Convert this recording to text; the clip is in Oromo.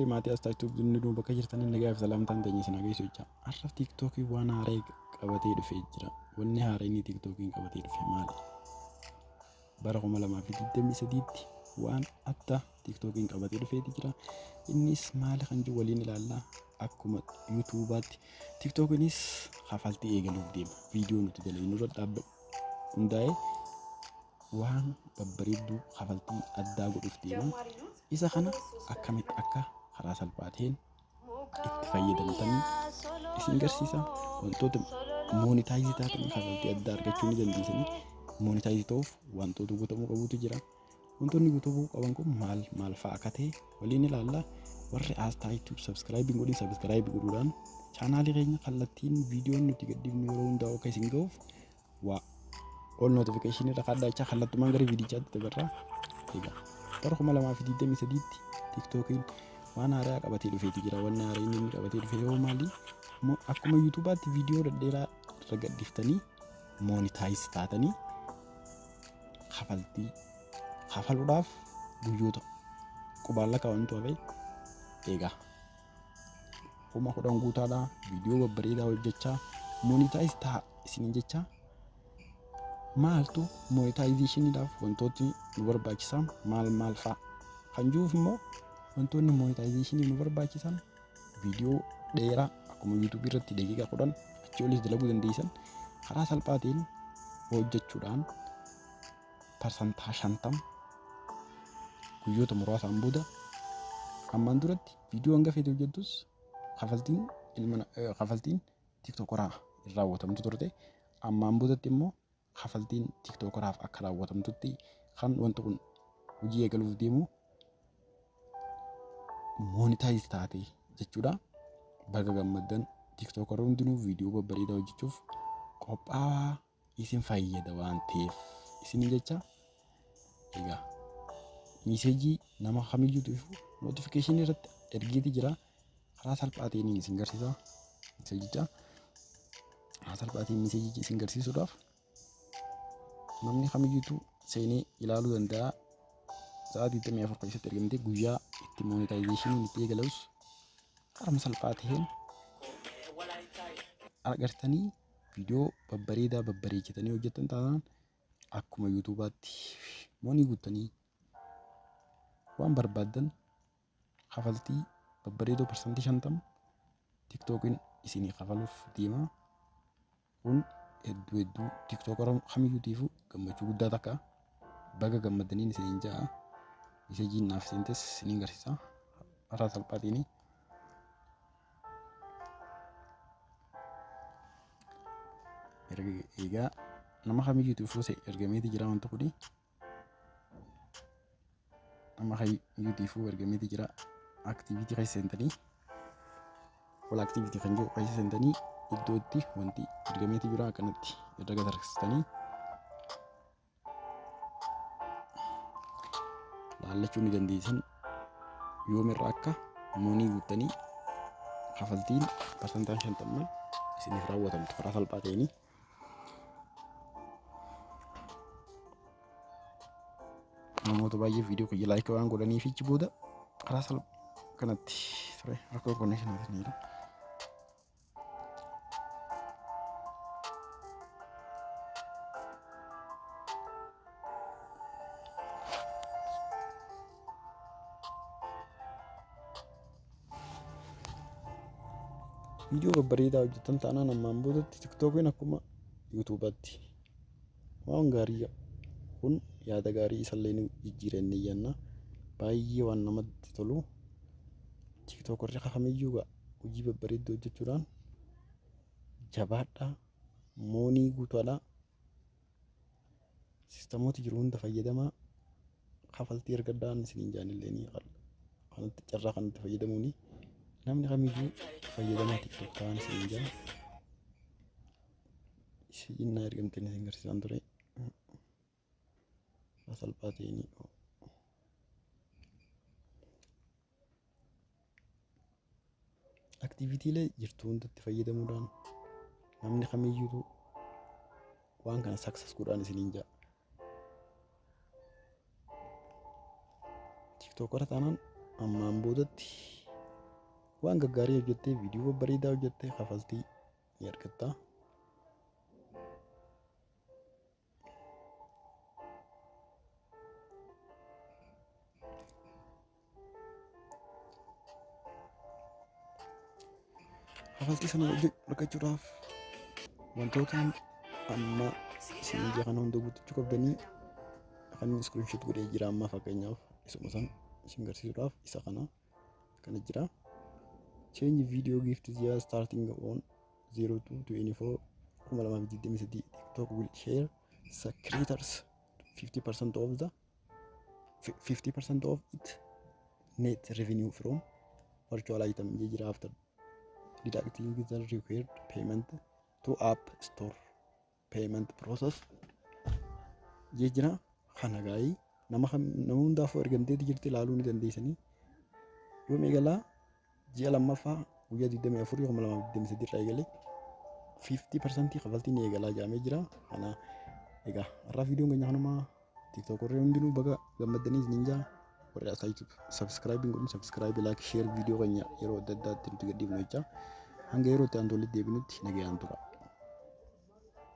Family maatii as taatu nu bakka jirtan nagaaf salaamtaan teenye isin ageessu jecha. Har'a TikTok waan haaraa qabatee dhufee jira. Wanni haaraa inni TikTokiin qabatee dhufe maali? Bara 2023tti waan adda TikTokiin qabatee dhufee jira. Innis maali kan jiru waliin ilaalla. Akkuma YouTubeatti TikTokiinis hafaltii eegaluuf deema. Viidiyoo nuti galee nurra dhaabbatu hundaa'ee waan babbareedduu hafaltii addaa godhuuf deema. Isa kana akkamitti akka karaa salphaatiin itti fayyadamtanii isin garsiisa. Wantoota moonitaayizii taatanii hafaltii addaa argachuu ni dandeessanii. Moonitaayizii ta'uuf wantoota guutamuu qabutu jira. Wantoonni guutamuu qaban kun maal fa'aa akka ta'e waliin ilaalla. Warri asxaa YouTube subscribe godhin subscribe godhuudhaan chaanaalii keenya kallattiin viidiyoon nuti gadhiifnu yeroo hundaa akka isin ga'uuf all notification irra kadhachaa kallattumaan gara viidiyochaatti dabarraa. Egaa bara 2023tti TikTokiin waan haaraa qabatee dhufeetu jira. Waan haaraa inni qabatee dhufe yoo maali? Akkuma YouTubeatti viidiyoo dhedheeraa irra gadhiiftanii moonitaayiz taatanii hafaltii hafaluudhaaf guyyoota qubaallaa kaa'antu hafe. Egaa kuma 10 guutaadhaa viidiyoo babbareedaa hojjechaa moonitaayiz ta'a isiniin jecha. Maaltu moonitaayizeeshiniidhaaf wantooti nu barbaachisan maal fa'a kan jiruuf immoo wantoonni moonitaayizeeshinii nu barbaachisan viidiyoo dheeraa akkuma YouTube irratti daqiiqaa 10 achii olis dalaguu dandeessan karaa salphaatiin hojjechuudhaan parsantaa 50 guyyoota muraasaan booda ammaan duratti viidiyoo hanga feete hojjettus hafaltiin TikTokeraa irraa raawwatamtu turte. Ammaan boodatti immoo hafaltiin TikTokeraaf akka raawwatamtutti kan wanti kun hojii eegaluuf deemu moonitaayiz taate jechuudha. Baga gammaddan. TikTokeroonni hundinuu viidiyoo babbareedaa hojjechuuf qophaa'aa isin fayyada waan ta'eef isin jecha. Egaa miiseejii nama kamiyyuu notification irratti ergiiti jira. Karaa salphaatiin isin garsiisa. Miiseejicha karaa salphaatiin miiseejii isin garsiisuudhaaf namni kamiyyuu seenee ilaaluu danda'a. Sa'aatii 24 keessatti ergamtee guyyaa itti moonitaayizeeshiniin itti eegalus karaa salphaa ta'een agartanii viidiyoo babbareedaa babbareechitanii hojjettan taanaan akkuma YouTubeatti moonii guuttanii waan barbaadan hafaltii babbareedoo parsantii 50 TikTokiin isinii kafaluuf deema. Kun hedduu TikTokeroonni kamiyyuutiifuu gammachuu guddaa takka. Baga gammaddaniin isiniin ja'a. Miiseejiin naaf seentes isiniin garsiisa karaa salphaatiin. Egaa nama kamiyyuutiifuu ergameeti jira wanta kuni. Nama kamiyyuutiifuu ergameeti jira. Activity keessa seentanii wal activity kan jiru keessa seentanii iddootti wanti ergameeti jira akkanatti irra gatarsistanii laallachuu ni dandeessan. Yoomirraa akka moonii guuttanii hafaltiin parsantaan 50 isiniif raawwatamtu karaa salphaa ta'een. Namoota baay'ee viidiyoo kiyya laayik waan godhaniif ichi booda karaa salphaa kanatti ture rakkoo konnekshinaatiin jira. Viidiyoo babbareedaa hojjetan taanaan ammaan boodatti TikTokiin akkuma YouTubeatti waan gaarii kun yaada gaarii isallee nu jijjiirannee jenna. Baay'ee waan namatti tolu. TikTokerri kamiyyuu hojii babbareedduu hojjechuudhaan jabaadhaa moonii guutuudhaa sistemoota jiru hunda fayyadamaa hafaltii argadhaan isiniin jaanillee kanatti carraa kanatti fayyadamuuni namni kamiyyuu fayyadamaa TikTok ta'an isiniin jaan isin ergamtanii isin garsiisan ture salphaa ta'een. Aktiivitiilee jirtu hundatti fayyadamuudhaan namni kamiyyuu waan kana success godhaan isiniin jaa. TikTokera taanaan ammaan boodatti waan gaggaarii hojjettee viidiyoo bareedaa hojjettee kafaltii ni argatta. Kafaltii sana argachuudhaaf wantoota amma isin ija kana hunda guuttachuu qabdanii kan screenshot godhee jira. Amma fakkeenyaaf isuma san isin agarsiisuudhaaf isa kana jira. Change video gift here starting on 02/24 2023. TikTok will share the creators 50% of it net revenue from virtual item jira after deducting the required payment to app store payment process jira. Kana gaa'ii nama hundaafuu ergamteeti jirti ilaaluu ni dandeessanii. Yoom eegalaa ji'a lammaffaa guyyaa 24 2023 irraa eegalee 50% kafaltiin eegalaa jedhamee jira. Kana egaa har'aa viidiyoon keenya kanuma. TikTok warri hundinuu baga gammaddanii ninjaa warri as YouTube subscribe godhin subscribe like share viidiyoo keenya yeroo adda addaatti nuti gadhiifnu jecha hanga yeroo itti aantu walitti deebinutti nagayaan tura.